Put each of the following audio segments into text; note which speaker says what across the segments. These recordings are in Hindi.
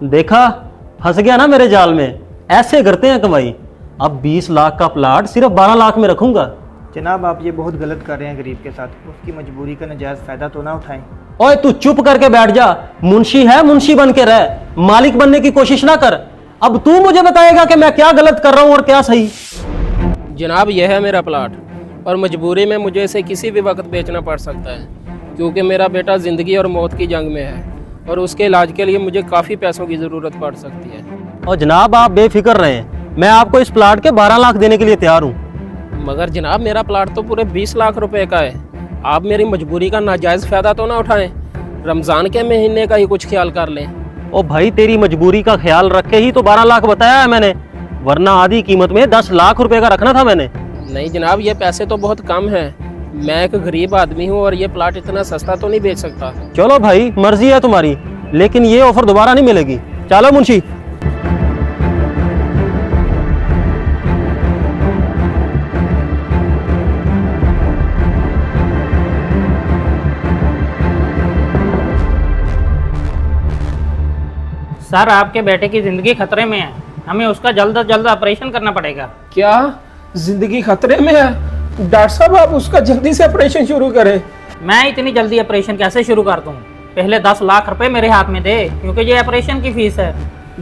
Speaker 1: देखा, फंस गया ना मेरे जाल में। ऐसे करते हैं कमाई। अब 20 लाख का प्लाट सिर्फ 12 लाख में रखूंगा।
Speaker 2: जनाब आप ये बहुत गलत कर रहे हैं गरीब के साथ। उसकी मजबूरी का नजायज़ फ़ायदा तो ना उठाएं।
Speaker 1: ओए तू चुप करके बैठ जा। मुंशी है, मुंशी बन के रह, मालिक बनने की कोशिश ना कर। अब तू मुझे बताएगा कि मैं क्या गलत कर रहा हूं और क्या सही।
Speaker 3: जनाब यह है मेरा प्लाट और मजबूरी में मुझे इसे किसी भी वक्त बेचना पड़ सकता है, क्योंकि मेरा बेटा ज़िंदगी और मौत की जंग में है और उसके इलाज के लिए मुझे काफ़ी पैसों की ज़रूरत पड़ सकती है।
Speaker 1: और जनाब आप बेफिक्र रहें, मैं आपको इस प्लाट के 12 लाख देने के लिए तैयार हूँ।
Speaker 3: मगर जनाब मेरा प्लाट तो पूरे 20 लाख रुपए का है। आप मेरी मजबूरी का नाजायज़ फ़ायदा तो ना उठाएं। रमज़ान के महीने का ही कुछ ख्याल कर लें।
Speaker 1: ओ भाई, तेरी मजबूरी का ख्याल रख के ही तो 12 लाख बताया है मैंने, वरना आधी कीमत में 10 लाख रुपए का रखना था मैंने।
Speaker 3: नहीं जनाब, ये पैसे तो बहुत कम हैं। मैं एक गरीब आदमी हूँ और ये प्लाट इतना सस्ता तो नहीं बेच सकता।
Speaker 1: चलो भाई, मर्जी है तुम्हारी, लेकिन ये ऑफर दोबारा नहीं मिलेगी। चलो मुंशी।
Speaker 4: सर आपके बेटे की ज़िंदगी खतरे में है, हमें उसका जल्द से जल्द ऑपरेशन करना पड़ेगा।
Speaker 3: क्या जिंदगी खतरे में है? डॉक्टर साहब आप उसका जल्दी से ऑपरेशन शुरू करें।
Speaker 4: मैं इतनी जल्दी ऑपरेशन कैसे शुरू कर दूं? पहले 10 लाख रुपए मेरे हाथ में दे, क्योंकि ये ऑपरेशन की फीस है।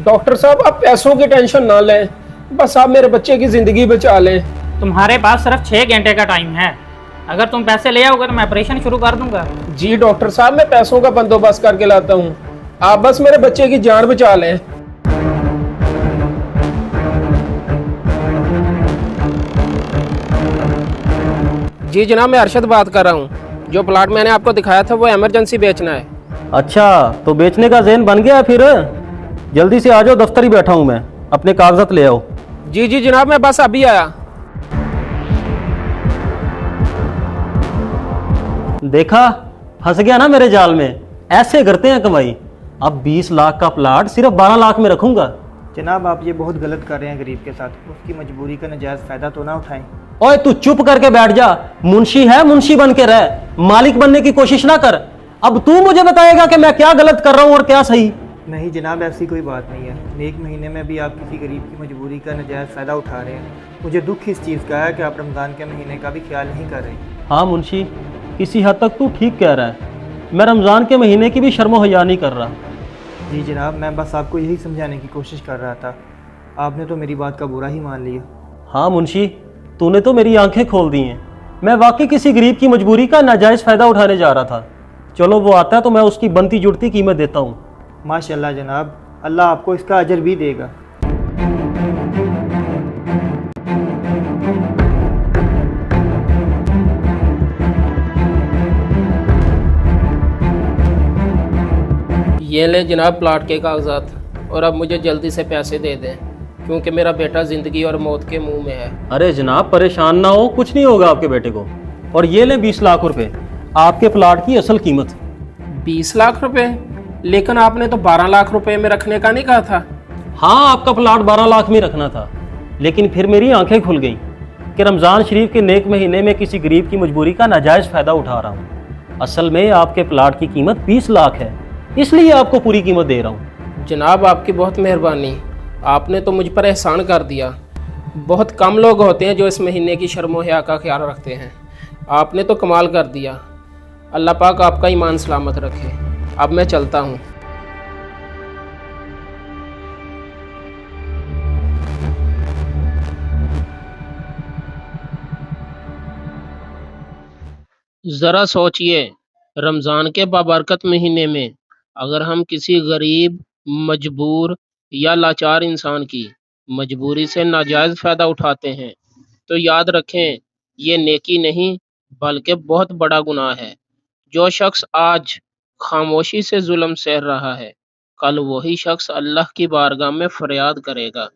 Speaker 3: डॉक्टर साहब आप पैसों की टेंशन ना लें, बस आप मेरे बच्चे की जिंदगी बचा लें।
Speaker 4: तुम्हारे पास सिर्फ 6 घंटे का टाइम है। अगर तुम पैसे ले आओगे तो मैं ऑपरेशन शुरू कर दूंगा।
Speaker 3: जी डॉक्टर साहब, मैं पैसों का बंदोबस्त करके लाता हूँ, आप बस मेरे बच्चे की जान बचा लें। जी जनाब, मैं अरशद बात कर रहा हूँ। जो प्लाट मैंने आपको दिखाया था वो इमरजेंसी बेचना है।
Speaker 1: अच्छा, तो बेचने का ज़हन बन गया फिर? जल्दी से आ जाओ, दफ्तर ही बैठा हूँ मैं, अपने कागजात ले आओ।
Speaker 3: जी जी जनाब, मैं बस अभी आया।
Speaker 1: देखा, फंस गया ना मेरे जाल में। ऐसे करते हैं कमाई। अब 20 लाख का प्लाट सिर्फ 12 लाख में रखूंगा।
Speaker 2: जनाब आप ये बहुत गलत कर रहे हैं गरीब के साथ। उसकी मजबूरी का नजायज़ फ़ायदा तो ना उठाएं।
Speaker 1: ओए तू चुप करके बैठ जा। मुंशी है, मुंशी बन के रह, मालिक बनने की कोशिश ना कर। अब तू मुझे बताएगा कि मैं क्या गलत कर रहा हूं और क्या सही।
Speaker 2: नहीं जनाब, ऐसी कोई बात नहीं है। नेक महीने में भी आप किसी गरीब की मजबूरी का नजायज़ फ़ायदा उठा रहे हैं। मुझे दुख इस चीज़ का है कि आप रमज़ान के महीने का भी ख्याल नहीं कर रहे।
Speaker 1: हाँ मुंशी, किसी हद तक तू ठीक कह रहा है। मैं रमज़ान के महीने की भी शर्मो हया नहीं कर रहा।
Speaker 2: जी जनाब, मैं बस आपको यही समझाने की कोशिश कर रहा था। आपने तो मेरी बात का बुरा ही मान लिया।
Speaker 1: हाँ मुंशी, तूने तो मेरी आंखें खोल दी हैं। मैं वाकई किसी गरीब की मजबूरी का नाजायज़ फ़ायदा उठाने जा रहा था। चलो वो आता है तो मैं उसकी बनती जुड़ती कीमत देता हूँ।
Speaker 2: माशाल्लाह जनाब, अल्लाह आपको इसका अजर भी देगा।
Speaker 3: ये ले जनाब प्लाट के कागजात, और अब मुझे जल्दी से पैसे दे दें, क्योंकि मेरा बेटा ज़िंदगी और मौत के मुंह में है।
Speaker 1: अरे जनाब परेशान ना हो, कुछ नहीं होगा आपके बेटे को। और ये ले 20 लाख रुपए, आपके प्लाट की असल कीमत।
Speaker 3: 20 लाख रुपए? लेकिन आपने तो 12 लाख रुपए में रखने का नहीं कहा था।
Speaker 1: हाँ, आपका प्लाट 12 लाख में रखना था, लेकिन फिर मेरी आंखें खुल गई कि रमज़ान शरीफ के नेक महीने में किसी गरीब की मजबूरी का नाजायज़ फ़ायदा उठा रहा हूँ। असल में आपके प्लाट की कीमत 20 लाख है, इसलिए आपको पूरी कीमत दे रहा हूँ।
Speaker 3: जनाब आपकी बहुत मेहरबानी, आपने तो मुझ पर एहसान कर दिया। बहुत कम लोग होते हैं जो इस महीने की शर्म हया का ख्याल रखते हैं। आपने तो कमाल कर दिया। अल्लाह पाक आपका ईमान सलामत रखे। अब मैं चलता हूँ। ज़रा सोचिए, रमज़ान के बाबरकत महीने में अगर हम किसी गरीब, मजबूर या लाचार इंसान की मजबूरी से नाजायज़ फ़ायदा उठाते हैं, तो याद रखें ये नेकी नहीं बल्कि बहुत बड़ा गुनाह है। जो शख्स आज खामोशी से जुल्म सह रहा है, कल वही शख्स अल्लाह की बारगाह में फरियाद करेगा।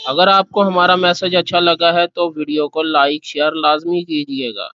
Speaker 3: अगर आपको हमारा मैसेज अच्छा लगा है तो वीडियो को लाइक शेयर लाजमी कीजिएगा।